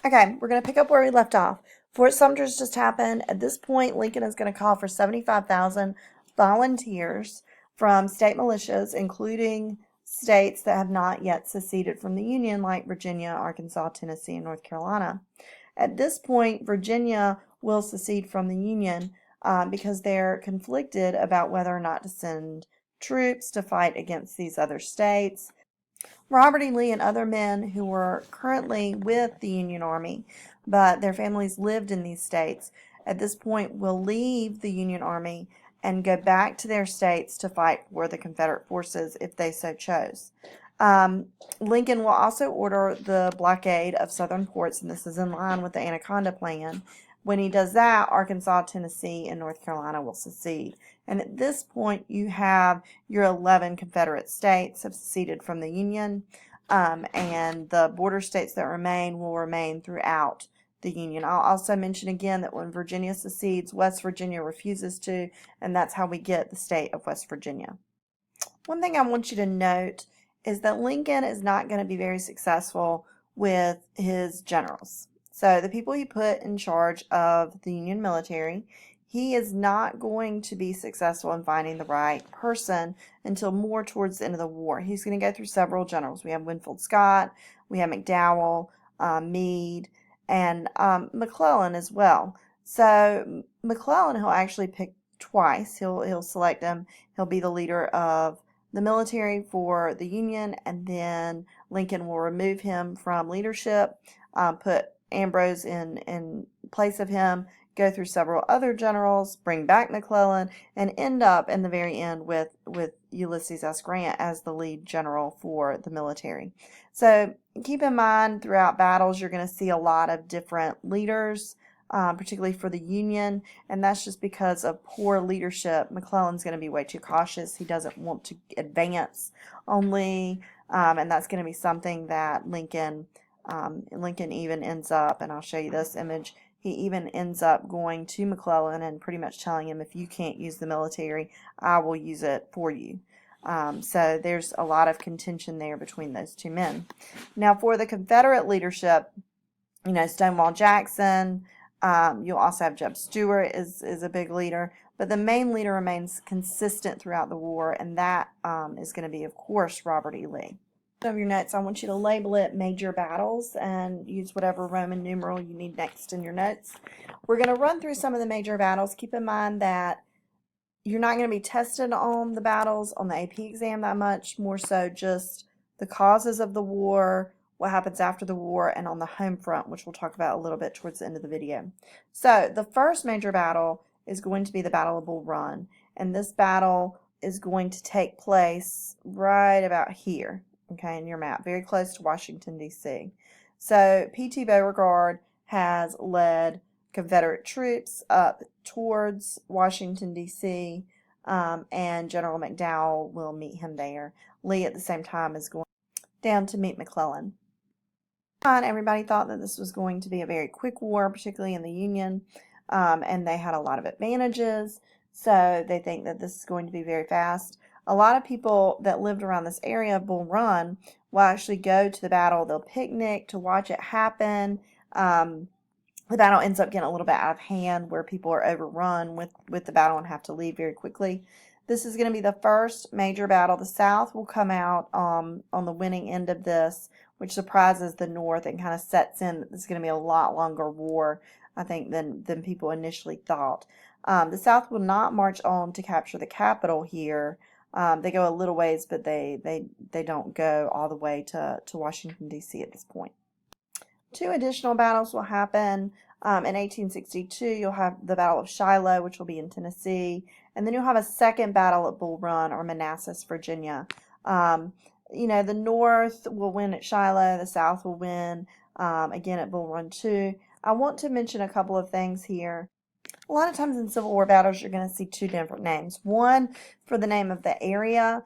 Okay, we're going to pick up where we left off. Fort Sumter's just happened. At this point, Lincoln is going to call for 75,000 volunteers from state militias, including states that have not yet seceded from the Union, like Virginia, Arkansas, Tennessee, and North Carolina. At this point, Virginia will secede from the Union because they're conflicted about whether or not to send troops to fight against these other states. Robert E. Lee and other men who were currently with the Union Army, but their families lived in these states, at this point will leave the Union Army and go back to their states to fight for the Confederate forces if they so chose. Lincoln will also order the blockade of southern ports, and this is in line with the Anaconda Plan. When he does that, Arkansas, Tennessee, and North Carolina will secede. And at this point, you have your 11 Confederate states have seceded from the Union, and the border states that remain will remain throughout the Union. I'll also mention again that when Virginia secedes, West Virginia refuses to, and that's how we get the state of West Virginia. One thing I want you to note is that Lincoln is not going to be very successful with his generals. So the people he put in charge of the Union military, he is not going to be successful in finding the right person until more towards the end of the war. He's going to go through several generals. We have Winfield Scott, we have McDowell, Meade, and McClellan as well. So McClellan he'll actually pick twice. He'll select him. He'll be the leader of the military for the Union, and then Lincoln will remove him from leadership, put Ambrose in place of him, go through several other generals, bring back McClellan, and end up in the very end with Ulysses S. Grant as the lead general for the military. So keep in mind throughout battles you're going to see a lot of different leaders, particularly for the Union, and that's just because of poor leadership. McClellan's going to be way too cautious. He doesn't want to advance only, and that's going to be something that Lincoln even ends up, and I'll show you this image, he even ends up going to McClellan and pretty much telling him, if you can't use the military, I will use it for you. So there's a lot of contention there between those two men. Now for the Confederate leadership, Stonewall Jackson, you'll also have Jeb Stuart is a big leader, but the main leader remains consistent throughout the war, and that is going to be, of course, Robert E. Lee. Of your notes, I want you to label it major battles and use whatever Roman numeral you need next in your notes. We're going to run through some of the major battles. Keep in mind that you're not going to be tested on the battles on the AP exam that much, more so just the causes of the war, what happens after the war, and on the home front, which we'll talk about a little bit towards the end of the video. So the first major battle is going to be the Battle of Bull Run, and this battle is going to take place right about here. Okay, in your map, very close to Washington, D.C. So P.T. Beauregard has led Confederate troops up towards Washington, D.C., and General McDowell will meet him there. Lee at the same time is going down to meet McClellan. Everybody thought that this was going to be a very quick war, particularly in the Union, and they had a lot of advantages, so they think that this is going to be very fast. A lot of people that lived around this area of Bull Run will actually go to the battle. They'll picnic to watch it happen. The battle ends up getting a little bit out of hand where people are overrun with the battle and have to leave very quickly. This is going to be the first major battle. The South will come out on the winning end of this, which surprises the North and kind of sets in that this is going to be a lot longer war, I think, than people initially thought. The South will not march on to capture the capital here. They go a little ways, but they don't go all the way to Washington, D.C. at this point. Two additional battles will happen. In 1862, you'll have the Battle of Shiloh, which will be in Tennessee, and then you'll have a second battle at Bull Run, or Manassas, Virginia. The North will win at Shiloh, the South will win again at Bull Run too. I want to mention a couple of things here. A lot of times in Civil War battles, you're going to see two different names. One for the name of the area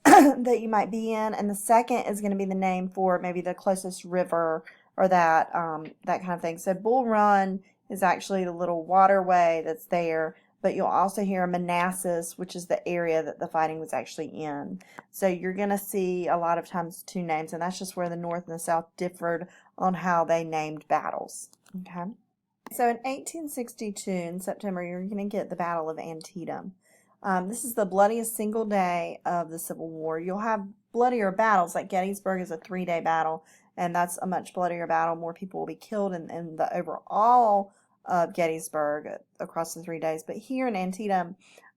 that you might be in, and the second is going to be the name for maybe the closest river or that kind of thing. So Bull Run is actually the little waterway that's there, but you'll also hear Manassas, which is the area that the fighting was actually in. So you're going to see a lot of times two names, and that's just where the North and the South differed on how they named battles. Okay. So in 1862, in September, you're going to get the Battle of Antietam. This is the bloodiest single day of the Civil War. You'll have bloodier battles, like Gettysburg is a 3-day battle, and that's a much bloodier battle. More people will be killed in the overall of Gettysburg across the 3 days. But here in Antietam,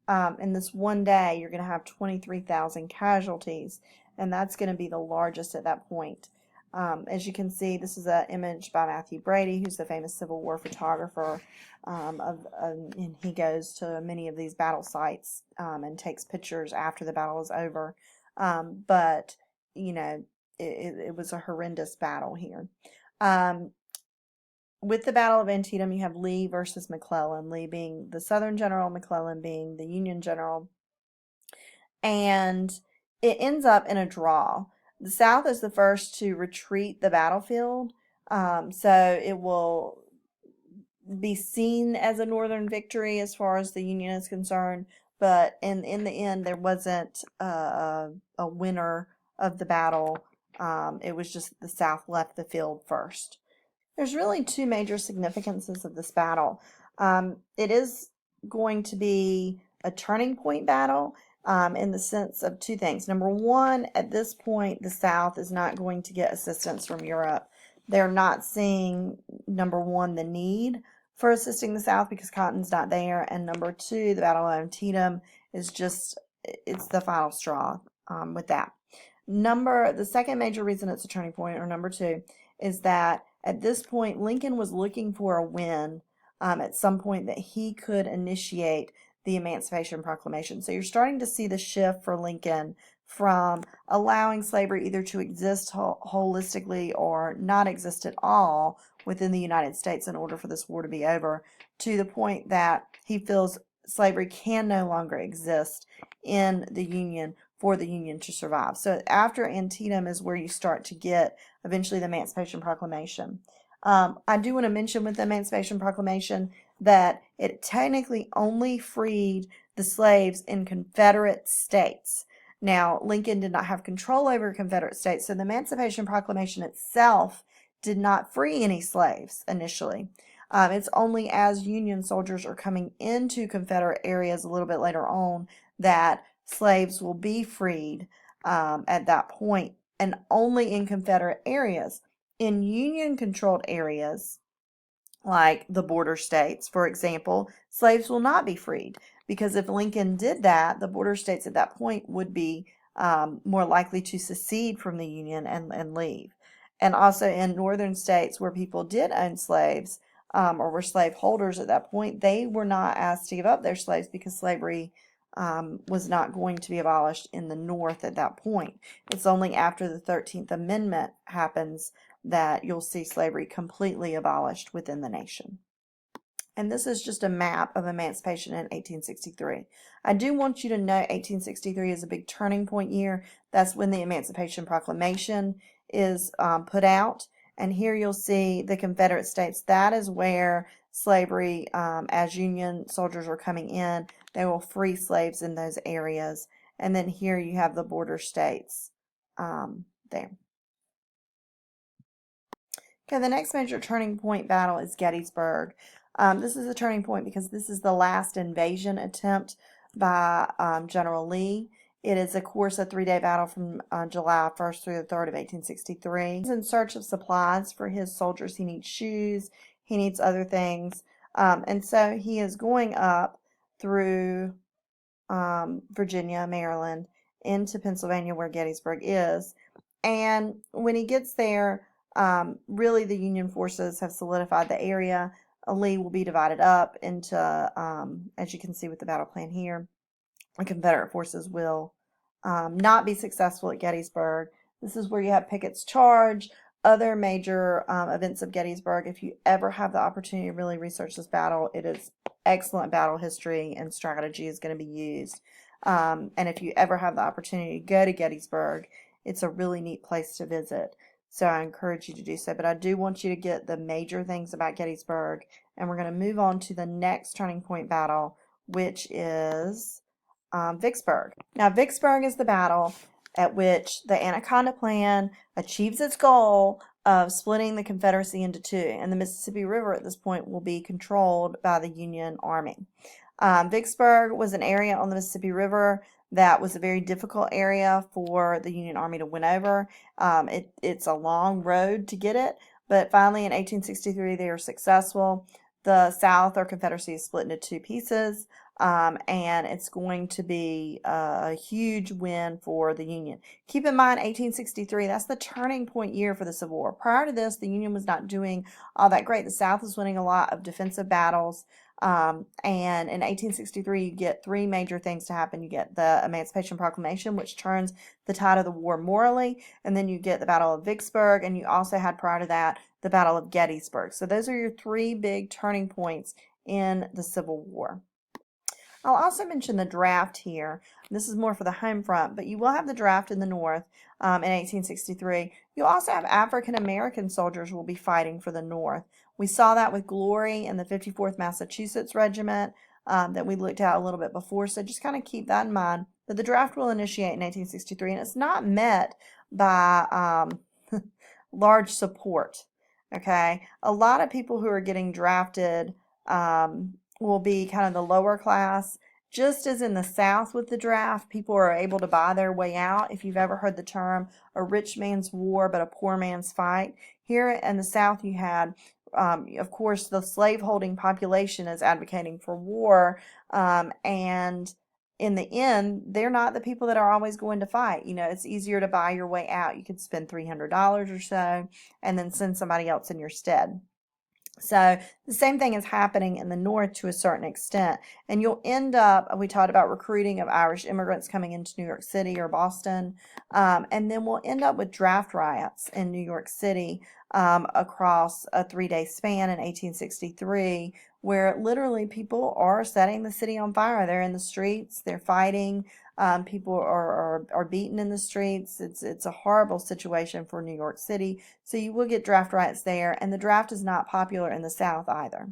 in this one day, you're going to have 23,000 casualties, and that's going to be the largest at that point. As you can see, this is an image by Matthew Brady, who's the famous Civil War photographer, and he goes to many of these battle sites and takes pictures after the battle is over. But, you know, it was a horrendous battle here. With the Battle of Antietam, you have Lee versus McClellan, Lee being the Southern general, McClellan being the Union general. And it ends up in a draw. The South is the first to retreat the battlefield, so it will be seen as a Northern victory as far as the Union is concerned, but in the end, there wasn't a winner of the battle. It was just the South left the field first. There's really two major significances of this battle. It is going to be a turning point battle in the sense of two things. Number one, at this point, the South is not going to get assistance from Europe. They're not seeing, number one, the need for assisting the South because cotton's not there, and number two, the Battle of Antietam is just, it's the final straw with that. The second major reason it's a turning point, or number two, is that at this point, Lincoln was looking for a win at some point that he could initiate the Emancipation Proclamation. So you're starting to see the shift for Lincoln from allowing slavery either to exist holistically or not exist at all within the United States in order for this war to be over, to the point that he feels slavery can no longer exist in the Union for the Union to survive. So after Antietam is where you start to get eventually the Emancipation Proclamation. I do want to mention with the Emancipation Proclamation that it technically only freed the slaves in Confederate states. Now, Lincoln did not have control over Confederate states, so the Emancipation Proclamation itself did not free any slaves initially. It's only as Union soldiers are coming into Confederate areas a little bit later on that slaves will be freed at that point, and only in Confederate areas. In Union-controlled areas, like the border states, for example, slaves will not be freed, because if Lincoln did that, the border states at that point would be more likely to secede from the Union and leave. And also in northern states where people did own slaves or were slave holders at that point, they were not asked to give up their slaves because slavery was not going to be abolished in the North at that point. It's only after the 13th Amendment happens that you'll see slavery completely abolished within the nation. And this is just a map of emancipation in 1863. I do want you to know 1863 is a big turning point year. That's when the Emancipation Proclamation is put out. And here you'll see the Confederate States. That is where slavery, as Union soldiers are coming in, they will free slaves in those areas. And then here you have the border states there. Okay, the next major turning point battle is Gettysburg. This is a turning point because this is the last invasion attempt by General Lee. It is, of course, a 3-day battle from July 1st through the 3rd of 1863. He's in search of supplies for his soldiers. He needs shoes. He needs other things. And so he is going up through Virginia, Maryland, into Pennsylvania where Gettysburg is. And when he gets there, really the Union forces have solidified the area. Lee will be divided up into, as you can see with the battle plan here, the Confederate forces will not be successful at Gettysburg. This is where you have Pickett's charge, other major events of Gettysburg. If you ever have the opportunity to really research this battle, it is excellent battle history and strategy is going to be used. And if you ever have the opportunity to go to Gettysburg, it's a really neat place to visit. So I encourage you to do so. But I do want you to get the major things about Gettysburg. And we're going to move on to the next turning point battle, which is Vicksburg. Now, Vicksburg is the battle at which the Anaconda Plan achieves its goal of splitting the Confederacy into two, and the Mississippi River at this point will be controlled by the Union Army. Vicksburg was an area on the Mississippi River that was a very difficult area for the Union Army to win over. It's a long road to get it, but finally in 1863 they were successful. The South, or Confederacy, is split into two pieces, and it's going to be a huge win for the Union. Keep in mind, 1863, that's the turning point year for the Civil War. Prior to this, the Union was not doing all that great. The South was winning a lot of defensive battles. And in 1863, you get three major things to happen. You get the Emancipation Proclamation, which turns the tide of the war morally, and then you get the Battle of Vicksburg, and you also had, prior to that, the Battle of Gettysburg. So those are your three big turning points in the Civil War. I'll also mention the draft here. This is more for the home front, but you will have the draft in the North in 1863. You'll also have African American soldiers will be fighting for the North. We saw that with Glory in the 54th Massachusetts Regiment that we looked at a little bit before, so just kind of keep that in mind. But the draft will initiate in 1863, and it's not met by large support. Okay, a lot of people who are getting drafted will be kind of the lower class. Just as in the South with the draft, people are able to buy their way out. If you've ever heard the term a rich man's war but a poor man's fight, here in the South you had, of course, the slaveholding population is advocating for war, and in the end, they're not the people that are always going to fight. You know, it's easier to buy your way out. You could spend $300 or so and then send somebody else in your stead. So the same thing is happening in the North to a certain extent. And you'll end up, we talked about recruiting of Irish immigrants coming into New York City or Boston. And then we'll end up with draft riots in New York City across a 3-day span in 1863, where literally people are setting the city on fire. They're in the streets, they're fighting. People are beaten in the streets. It's a horrible situation for New York City. So you will get draft riots there, and the draft is not popular in the South either.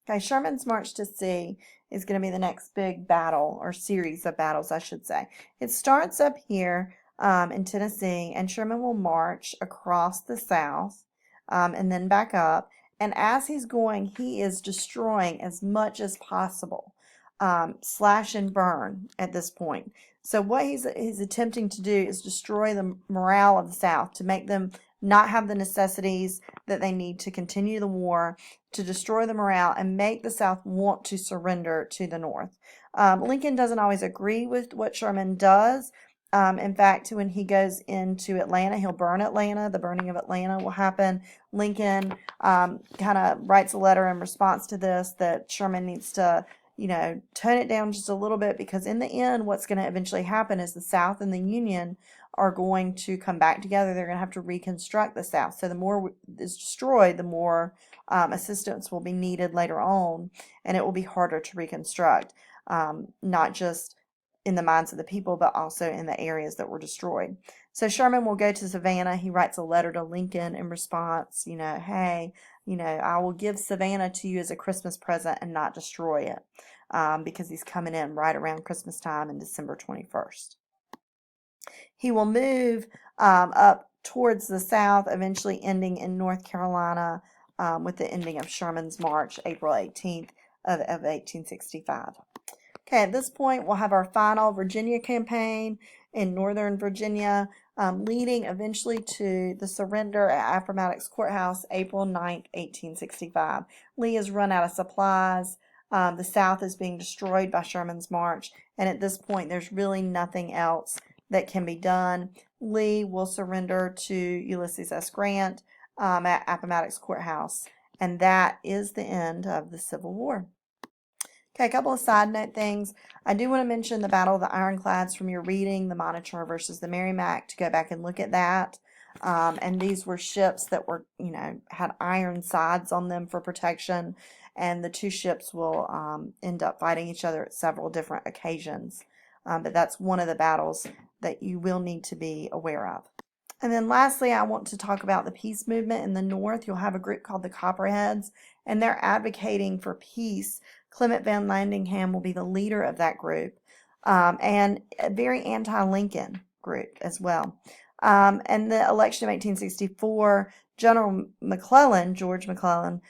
Okay, Sherman's March to Sea is going to be the next big battle, or series of battles, I should say. It starts up here in Tennessee, and Sherman will march across the South and then back up. And as he's going, he is destroying as much as possible. Slash and burn at this point. So what he's attempting to do is destroy the morale of the South, to make them not have the necessities that they need to continue the war, to destroy the morale and make the South want to surrender to the North. Lincoln doesn't always agree with what Sherman does. In fact, when he goes into Atlanta, he'll burn Atlanta. The burning of Atlanta will happen. Lincoln kind of writes a letter in response to this that Sherman needs to, tone it down just a little bit, because in the end, what's going to eventually happen is the South and the Union are going to come back together. They're going to have to reconstruct the South. So the more is destroyed, the more assistance will be needed later on, and it will be harder to reconstruct, not just in the minds of the people, but also in the areas that were destroyed. So Sherman will go to Savannah. He writes a letter to Lincoln in response, hey, I will give Savannah to you as a Christmas present and not destroy it, because he's coming in right around Christmas time in December 21st. He will move up towards the South, eventually ending in North Carolina with the ending of Sherman's March, April 18th of 1865. Okay, at this point, we'll have our final Virginia campaign in Northern Virginia, leading eventually to the surrender at Appomattox Courthouse, April 9th, 1865. Lee has run out of supplies. The South is being destroyed by Sherman's March, and at this point, there's really nothing else that can be done. Lee will surrender to Ulysses S. Grant at Appomattox Courthouse, and that is the end of the Civil War. Okay, a couple of side note things. I do want to mention the Battle of the Ironclads from your reading, the Monitor versus the Merrimac, to go back and look at that. And these were ships that were, had iron sides on them for protection, and the two ships will end up fighting each other at several different occasions. But that's one of the battles that you will need to be aware of. And then lastly, I want to talk about the peace movement in the North. You'll have a group called the Copperheads, and they're advocating for peace. Clement Van Landingham will be the leader of that group, and a very anti-Lincoln group as well. And the election of 1864, General McClellan, George McClellan,